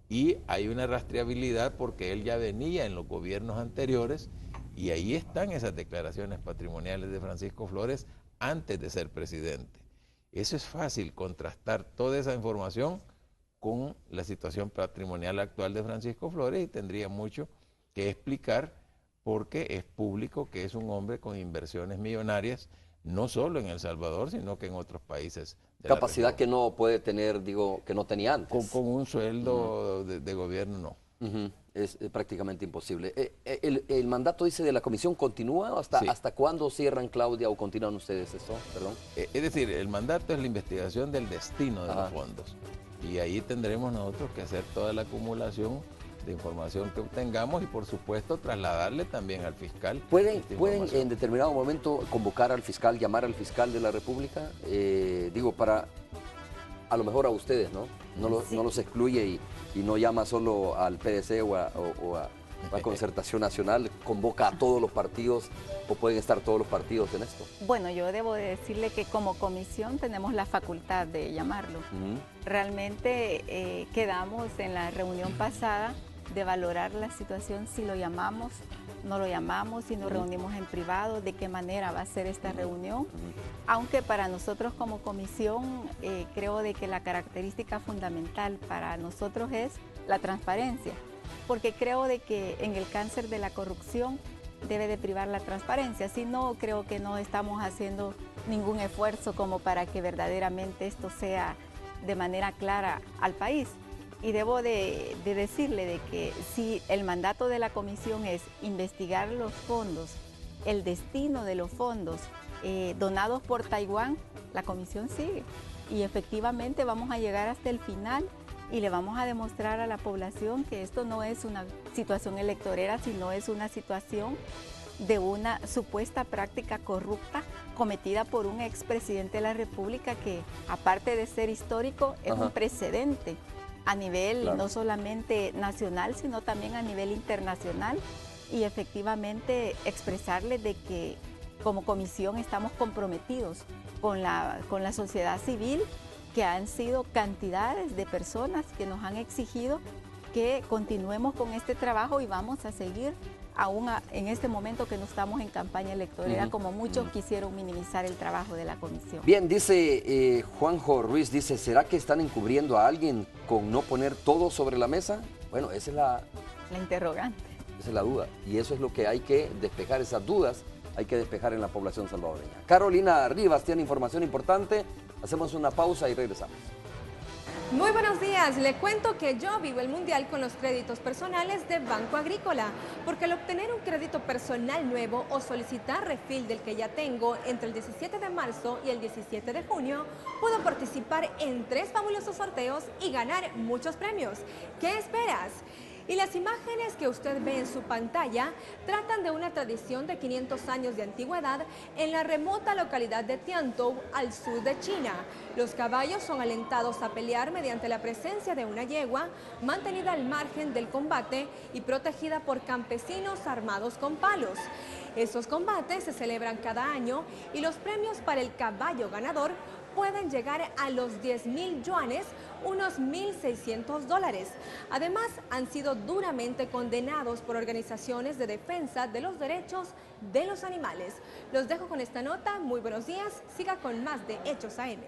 Y hay una rastreabilidad porque él ya venía en los gobiernos anteriores y ahí están esas declaraciones patrimoniales de Francisco Flores antes de ser presidente. Eso es fácil, contrastar toda esa información con la situación patrimonial actual de Francisco Flores y tendría mucho que explicar porque es público que es un hombre con inversiones millonarias, no solo en El Salvador, sino que en otros países de capacidad la región. que no puede tener, digo, que no tenía antes. Con un sueldo de gobierno, no. Es prácticamente imposible. El mandato, dice, de la comisión continúa. ¿Hasta cuándo cierran, Claudia, o continúan ustedes esto? Perdón. Es decir, el mandato es la investigación del destino de los fondos. Y ahí tendremos nosotros que hacer toda la acumulación de información que obtengamos y, por supuesto, trasladarle también al fiscal. ¿Pueden en determinado momento convocar al fiscal, llamar al fiscal de la República? Digo, para, a lo mejor a ustedes, ¿no? No los excluye y no llama solo al PDC o a Concertación Nacional, convoca a todos los partidos, o pueden estar todos los partidos en esto. Bueno, yo debo de decirle que como comisión tenemos la facultad de llamarlo. Realmente quedamos en la reunión pasada de valorar la situación, si lo llamamos, no lo llamamos, si nos reunimos en privado, de qué manera va a ser esta reunión. Aunque para nosotros como comisión creo de que la característica fundamental para nosotros es la transparencia, porque creo de que en el cáncer de la corrupción debe de privar la transparencia, si no, creo que no estamos haciendo ningún esfuerzo como para que verdaderamente esto sea de manera clara al país. Y debo de decirle de que si el mandato de la comisión es investigar los fondos, el destino de los fondos donados por Taiwán, la comisión sigue. Y efectivamente vamos a llegar hasta el final y le vamos a demostrar a la población que esto no es una situación electorera, sino es una situación de una supuesta práctica corrupta cometida por un expresidente de la República que, aparte de ser histórico, es un precedente a nivel no solamente nacional, sino también a nivel internacional, y efectivamente expresarles de que como comisión estamos comprometidos con la sociedad civil, que han sido cantidades de personas que nos han exigido que continuemos con este trabajo y vamos a seguir aún en este momento que no estamos en campaña electoral, como muchos quisieron minimizar el trabajo de la comisión. Bien, dice Juanjo Ruiz, dice, ¿será que están encubriendo a alguien con no poner todo sobre la mesa? Bueno, esa es la interrogante. Esa es la duda, y eso es lo que hay que despejar, esas dudas hay que despejar en la población salvadoreña. Carolina Rivas tiene información importante, hacemos una pausa y regresamos. Muy buenos días, le cuento que yo vivo el mundial con los créditos personales de Banco Agrícola, porque al obtener un crédito personal nuevo o solicitar refil del que ya tengo entre el 17 de marzo y el 17 de junio, puedo participar en 3 fabulosos sorteos y ganar muchos premios. ¿Qué esperas? Y las imágenes que usted ve en su pantalla tratan de una tradición de 500 años de antigüedad en la remota localidad de Tiantou, al sur de China. Los caballos son alentados a pelear mediante la presencia de una yegua mantenida al margen del combate y protegida por campesinos armados con palos. Estos combates se celebran cada año y los premios para el caballo ganador pueden llegar a los 10.000 yuanes, unos $1.600. Además, han sido duramente condenados por organizaciones de defensa de los derechos de los animales. Los dejo con esta nota. Muy buenos días. Siga con más de Hechos AM.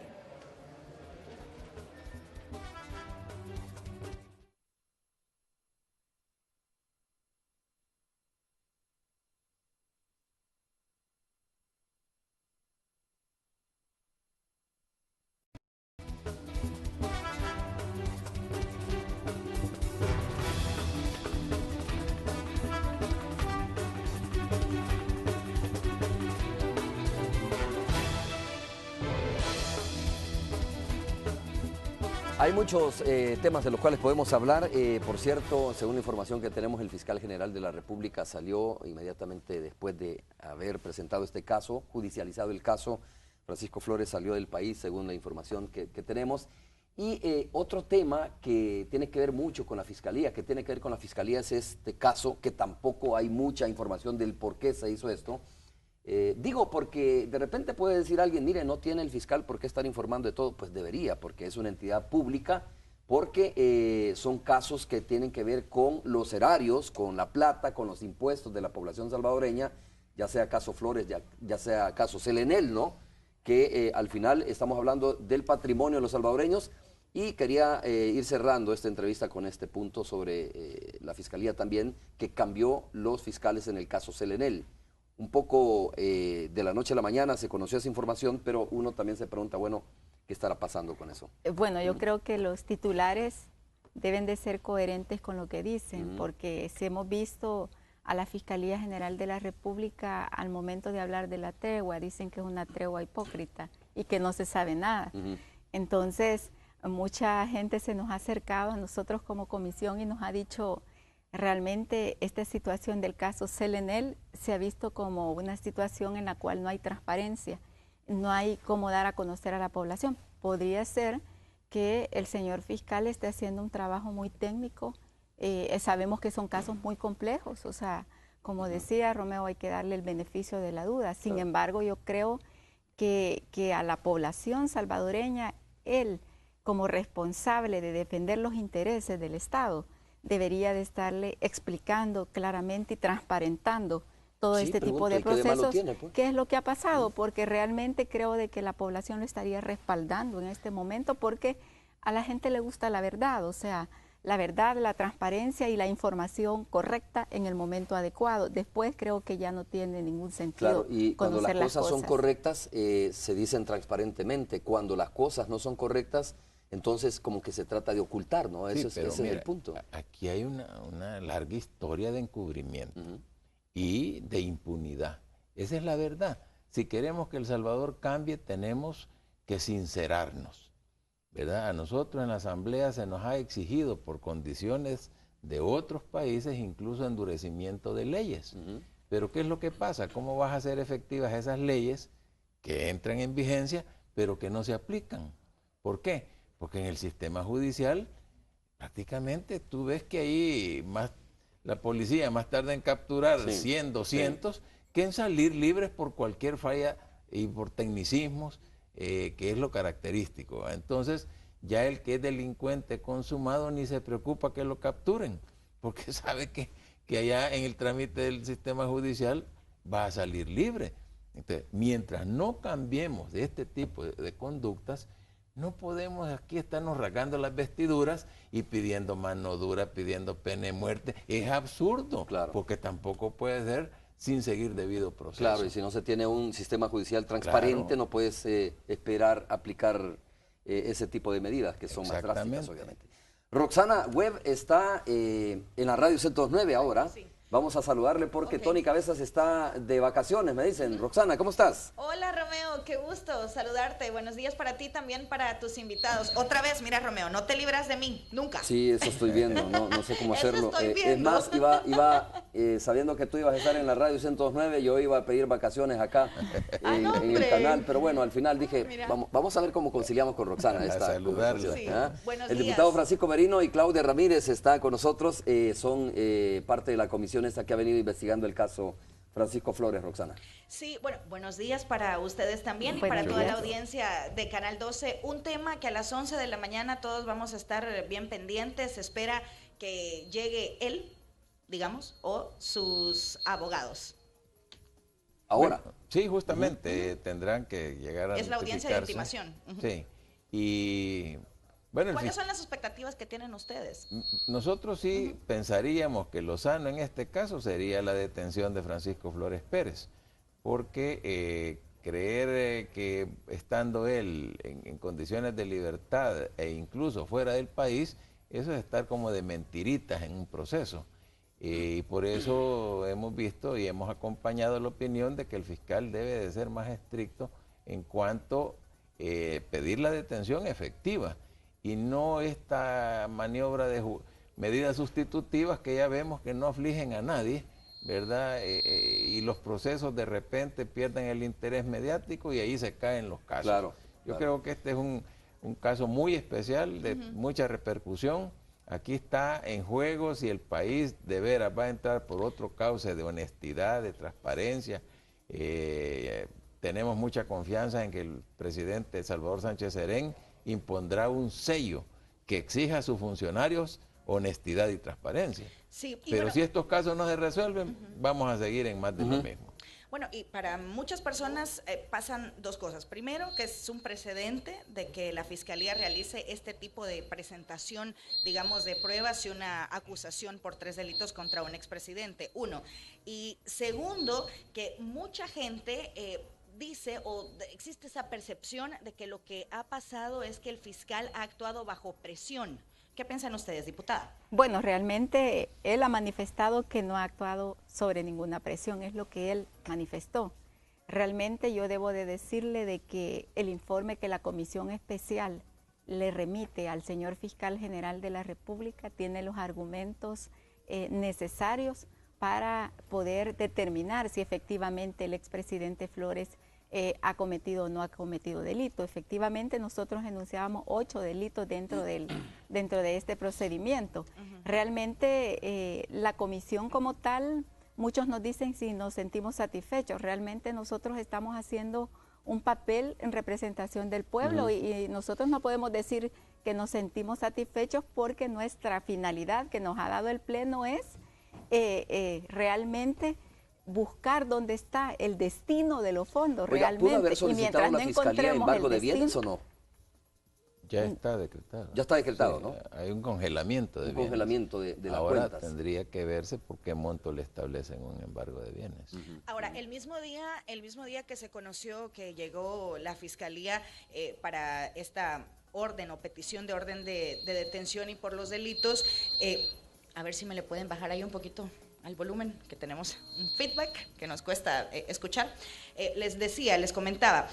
Hay muchos temas de los cuales podemos hablar. Por cierto, según la información que tenemos, el fiscal general de la República salió inmediatamente después de haber presentado este caso, judicializado el caso. Francisco Flores salió del país, según la información que tenemos. Y otro tema que tiene que ver mucho con la Fiscalía, es este caso, que tampoco hay mucha información del por qué se hizo esto. Digo, porque de repente puede decir alguien, mire, no tiene el fiscal por qué estar informando de todo. Pues debería, porque es una entidad pública, porque son casos que tienen que ver con los erarios, con la plata, con los impuestos de la población salvadoreña, ya sea caso Flores, ya sea caso Selenel, ¿no? Que al final estamos hablando del patrimonio de los salvadoreños. Y quería ir cerrando esta entrevista con este punto sobre la Fiscalía también, que cambió los fiscales en el caso Selenel. Un poco de la noche a la mañana se conoció esa información, pero uno también se pregunta, bueno, ¿qué estará pasando con eso? Bueno, yo creo que los titulares deben de ser coherentes con lo que dicen, porque si hemos visto a la Fiscalía General de la República al momento de hablar de la tregua, dicen que es una tregua hipócrita y que no se sabe nada. Entonces, mucha gente se nos ha acercado a nosotros como comisión y nos ha dicho, realmente esta situación del caso Selenel se ha visto como una situación en la cual no hay transparencia, no hay cómo dar a conocer a la población. Podría ser que el señor fiscal esté haciendo un trabajo muy técnico, sabemos que son casos muy complejos, o sea, como decía Romeo, hay que darle el beneficio de la duda. Sin embargo, yo creo que a la población salvadoreña, él, como responsable de defender los intereses del Estado, debería de estarle explicando claramente y transparentando todo este tipo de procesos, qué es lo que ha pasado, porque realmente creo de que la población lo estaría respaldando en este momento, porque a la gente le gusta la verdad, o sea, la verdad, la transparencia y la información correcta en el momento adecuado. Después creo que ya no tiene ningún sentido. Claro, y cuando las cosas son correctas, se dicen transparentemente. Cuando las cosas no son correctas, entonces como que se trata de ocultar, ¿no? Sí, ese es el punto. Aquí hay una larga historia de encubrimiento y de impunidad. Esa es la verdad. Si queremos que El Salvador cambie, tenemos que sincerarnos, ¿verdad? A nosotros en la Asamblea se nos ha exigido por condiciones de otros países, incluso endurecimiento de leyes. Pero ¿qué es lo que pasa? ¿Cómo vas a hacer efectivas esas leyes que entran en vigencia, pero que no se aplican? ¿Por qué? Porque en el sistema judicial prácticamente tú ves que ahí la policía más tarda en capturar 100, 200, que en salir libres por cualquier falla y por tecnicismos, que es lo característico. Entonces ya el que es delincuente consumado ni se preocupa que lo capturen, porque sabe que allá en el trámite del sistema judicial va a salir libre. Entonces, mientras no cambiemos de este tipo de conductas, no podemos aquí estarnos rasgando las vestiduras y pidiendo mano dura, pidiendo pena de muerte. Es absurdo, porque tampoco puede ser sin seguir debido proceso. Claro, y si no se tiene un sistema judicial transparente, no puedes esperar aplicar ese tipo de medidas que son más drásticas, obviamente. Roxana Webb está en la radio 109 ahora. Vamos a saludarle porque Tony Cabezas está de vacaciones, me dicen. Roxana, ¿cómo estás? Hola Romeo, qué gusto saludarte. Buenos días para ti, también para tus invitados. Otra vez, mira Romeo, no te libras de mí, nunca. Sí, eso estoy viendo, no sé cómo hacerlo. Eso estoy Es viendo. más, sabiendo que tú ibas a estar en la radio 109, yo iba a pedir vacaciones acá en el canal, pero bueno, al final dije, vamos a ver cómo conciliamos con Roxana esta saludarla. Sí, buenos El días. diputado Francisco Merino y Claudia Ramírez está con nosotros, son parte de la comisión esta que ha venido investigando el caso Francisco Flores, Roxana. Sí, bueno, buenos días para ustedes también y para toda la audiencia de Canal 12. Un tema que a las 11 de la mañana todos vamos a estar bien pendientes. Se espera que llegue él, digamos, o sus abogados. Ahora. Bueno, sí, justamente tendrán que llegar a Es la audiencia de intimación. Sí, y bueno, ¿cuáles son las expectativas que tienen ustedes? Nosotros sí pensaríamos que lo sano en este caso sería la detención de Francisco Flores Pérez, porque creer que estando él en condiciones de libertad e incluso fuera del país, eso es estar como de mentiritas en un proceso. Y por eso hemos visto y hemos acompañado la opinión de que el fiscal debe de ser más estricto en cuanto a pedir la detención efectiva y no esta maniobra de medidas sustitutivas que ya vemos que no afligen a nadie, ¿verdad? Y los procesos de repente pierden el interés mediático y ahí se caen los casos. Claro, Yo creo que este es un caso muy especial, de mucha repercusión. Aquí está en juego si el país de veras va a entrar por otro cauce de honestidad, de transparencia. Tenemos mucha confianza en que el presidente Salvador Sánchez Serén impondrá un sello que exija a sus funcionarios honestidad y transparencia. Sí, y pero bueno, si estos casos no se resuelven, vamos a seguir en más de lo mismo. Bueno, y para muchas personas pasan dos cosas. Primero, que es un precedente de que la Fiscalía realice este tipo de presentación, digamos, de pruebas y una acusación por 3 delitos contra un expresidente, uno. Y segundo, que mucha gente dice o existe esa percepción de que lo que ha pasado es que el fiscal ha actuado bajo presión. ¿Qué piensan ustedes, diputada? Bueno, realmente él ha manifestado que no ha actuado sobre ninguna presión, es lo que él manifestó. Realmente yo debo de decirle de que el informe que la Comisión Especial le remite al señor Fiscal General de la República tiene los argumentos necesarios para poder determinar si efectivamente el expresidente Flores ha cometido o no ha cometido delito. Efectivamente, nosotros enunciábamos 8 delitos dentro de este procedimiento. Realmente, la comisión como tal, muchos nos dicen si nos sentimos satisfechos. Realmente nosotros estamos haciendo un papel en representación del pueblo y nosotros no podemos decir que nos sentimos satisfechos porque nuestra finalidad que nos ha dado el Pleno es realmente buscar dónde está el destino de los fondos. Oiga, realmente. ¿pudo haber solicitado la Fiscalía embargo de bienes o no? Ya está decretado. Ya está decretado, Sí, ¿no? Hay un congelamiento de bienes. Congelamiento de las Ahora cuentas. tendría que verse por qué monto le establecen un embargo de bienes. Ahora, el mismo día que se conoció que llegó la Fiscalía para esta orden o petición de orden de detención y por los delitos, a ver si me le pueden bajar ahí un poquito al volumen, que tenemos un feedback que nos cuesta escuchar. Les comentaba,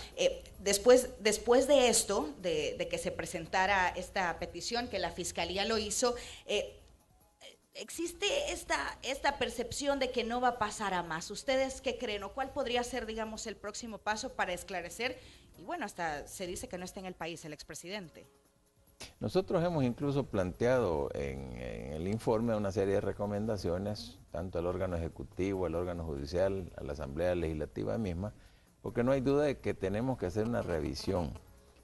después de esto, de que se presentara esta petición, que la Fiscalía lo hizo, existe esta percepción de que no va a pasar a más. ¿Ustedes qué creen o cuál podría ser, digamos, el próximo paso para esclarecer? Y bueno, hasta se dice que no está en el país el expresidente. Nosotros hemos incluso planteado en el informe una serie de recomendaciones, tanto al órgano ejecutivo, al órgano judicial, a la Asamblea Legislativa misma, porque no hay duda de que tenemos que hacer una revisión,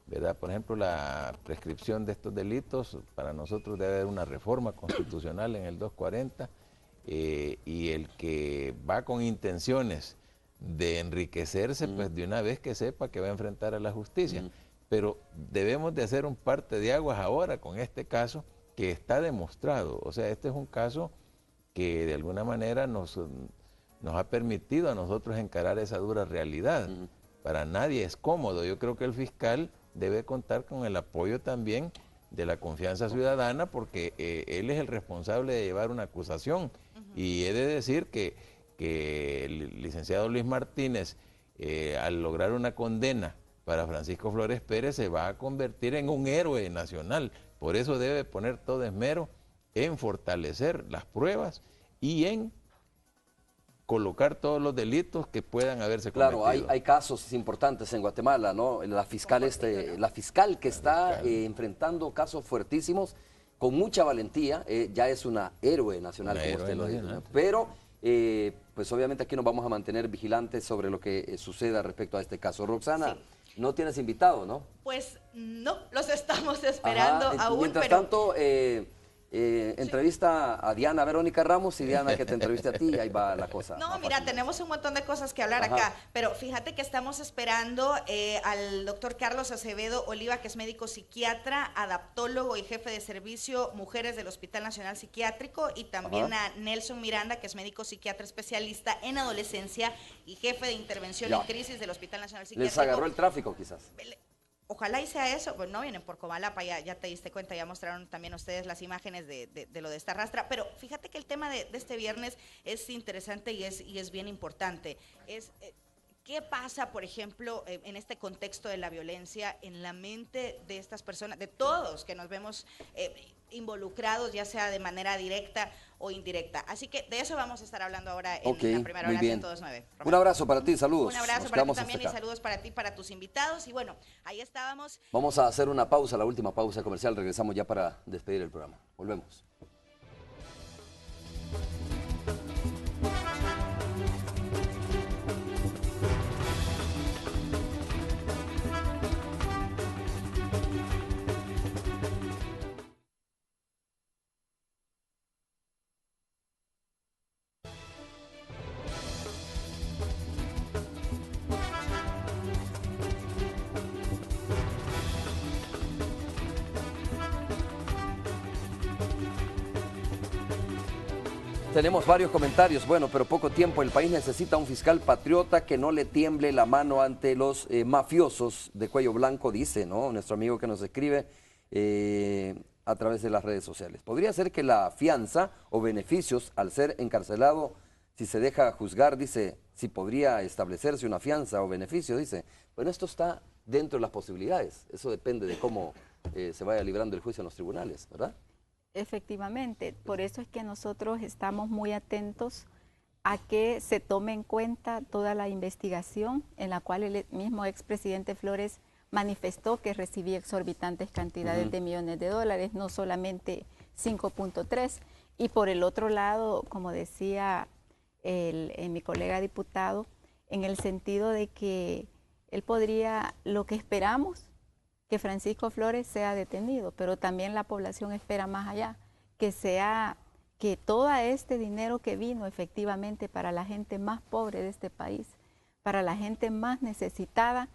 ¿verdad? Por ejemplo, la prescripción de estos delitos, para nosotros debe haber una reforma constitucional en el 240, y el que va con intenciones de enriquecerse, pues de una vez que sepa que va a enfrentar a la justicia. Pero debemos de hacer un parte de aguas ahora con este caso que está demostrado. O sea, este es un caso que de alguna manera nos ha permitido a nosotros encarar esa dura realidad. Para nadie es cómodo. Yo creo que el fiscal debe contar con el apoyo también de la confianza ciudadana porque él es el responsable de llevar una acusación Y he de decir que el licenciado Luis Martínez, al lograr una condena para Francisco Flores Pérez, se va a convertir en un héroe nacional. Por eso debe poner todo esmero en fortalecer las pruebas y en colocar todos los delitos que puedan haberse cometido. Claro, hay casos importantes en Guatemala, ¿no? La fiscal que está enfrentando casos fuertísimos con mucha valentía, ya es una héroe nacional, como usted lo dice, ¿no? Pero, pues obviamente aquí nos vamos a mantener vigilantes sobre lo que suceda respecto a este caso. Roxana, no tienes invitado, ¿no? Pues no, los estamos esperando aún. Mientras tanto, entrevista a Diana Verónica Ramos y Diana que te entreviste a ti y ahí va la cosa. No, mira, tenemos un montón de cosas que hablar acá, pero fíjate que estamos esperando al doctor Carlos Acevedo Oliva, que es médico psiquiatra, adaptólogo y jefe de servicio Mujeres del Hospital Nacional Psiquiátrico, y también a Nelson Miranda, que es médico psiquiatra especialista en adolescencia y jefe de intervención en crisis del Hospital Nacional Psiquiátrico. Les agarró el tráfico quizás. Ojalá y sea eso, pues no vienen por Comalapa, ya te diste cuenta, ya mostraron también ustedes las imágenes de lo de esta rastra, pero fíjate que el tema de este viernes es interesante y es bien importante. ¿Qué pasa, por ejemplo, en este contexto de la violencia en la mente de estas personas, de todos que nos vemos involucrados, ya sea de manera directa o indirecta? Así que de eso vamos a estar hablando ahora en la primera hora de 102.9. Un abrazo para ti, saludos. Un abrazo para ti también y saludos para ti, para tus invitados. Y bueno, ahí estábamos. Vamos a hacer una pausa, la última pausa comercial. Regresamos ya para despedir el programa. Volvemos. Tenemos varios comentarios, bueno, pero poco tiempo. El país necesita un fiscal patriota que no le tiemble la mano ante los mafiosos de cuello blanco, dice, ¿no? Nuestro amigo que nos escribe a través de las redes sociales. Podría ser que la fianza o beneficios al ser encarcelado, si se deja juzgar, dice, si podría establecerse una fianza o beneficio, dice. Bueno, esto está dentro de las posibilidades. Eso depende de cómo se vaya librando el juicio en los tribunales, ¿verdad? Efectivamente, por eso es que nosotros estamos muy atentos a que se tome en cuenta toda la investigación en la cual el mismo expresidente Flores manifestó que recibía exorbitantes cantidades de millones de dólares, no solamente 5.3. Y por el otro lado, como decía mi colega diputado, en el sentido de que él podría, lo que esperamos, que Francisco Flores sea detenido, pero también la población espera más allá, que todo este dinero que vino efectivamente para la gente más pobre de este país, para la gente más necesitada,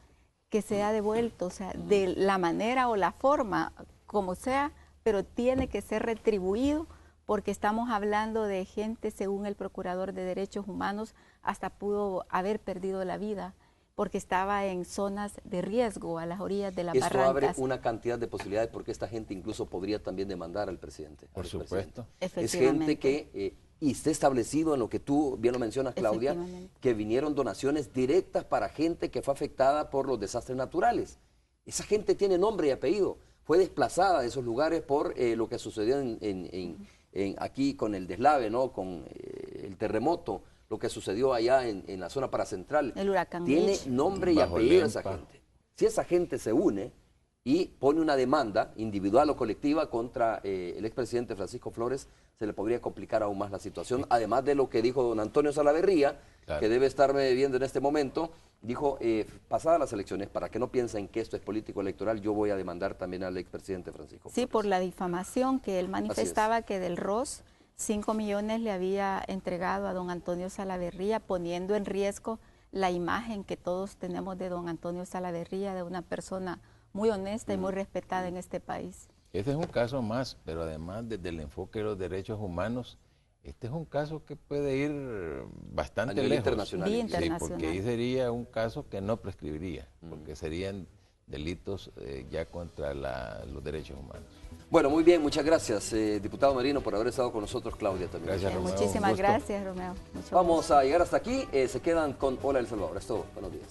que sea devuelto, o sea, de la manera o la forma como sea, pero tiene que ser retribuido, porque estamos hablando de gente, según el Procurador de Derechos Humanos, hasta pudo haber perdido la vida, porque estaba en zonas de riesgo, a las orillas de las barrancas. Esto abre una cantidad de posibilidades, porque esta gente incluso podría también demandar al presidente. Por supuesto. Es gente que, y está establecido en lo que tú bien lo mencionas, Claudia, que vinieron donaciones directas para gente que fue afectada por los desastres naturales. Esa gente tiene nombre y apellido. Fue desplazada de esos lugares por lo que sucedió aquí con el deslave, ¿no? Con el terremoto, lo que sucedió allá en la zona paracentral. El huracán tiene Mitch. nombre y apellido esa gente. Si esa gente se une y pone una demanda individual o colectiva contra el expresidente Francisco Flores, se le podría complicar aún más la situación. Además de lo que dijo don Antonio Salaverría, que debe estarme viendo en este momento, dijo, pasadas las elecciones, para que no piensen que esto es político electoral, yo voy a demandar también al expresidente Francisco Flores. Sí, por la difamación que él manifestaba, que del ROS 5 millones le había entregado a don Antonio Salaverría, poniendo en riesgo la imagen que todos tenemos de don Antonio Salaverría, de una persona muy honesta y muy respetada en este país. Este es un caso más, pero además desde el enfoque de los derechos humanos, este es un caso que puede ir bastante lejos. Internacional. Sí, porque ahí sería un caso que no prescribiría, porque serían delitos ya contra los derechos humanos. Bueno, muy bien, muchas gracias, diputado Merino, por haber estado con nosotros, Claudia también. Gracias, Romeo. Muchísimas gracias, Romeo. Vamos a llegar hasta aquí, se quedan con Hola El Salvador, es todo, buenos días.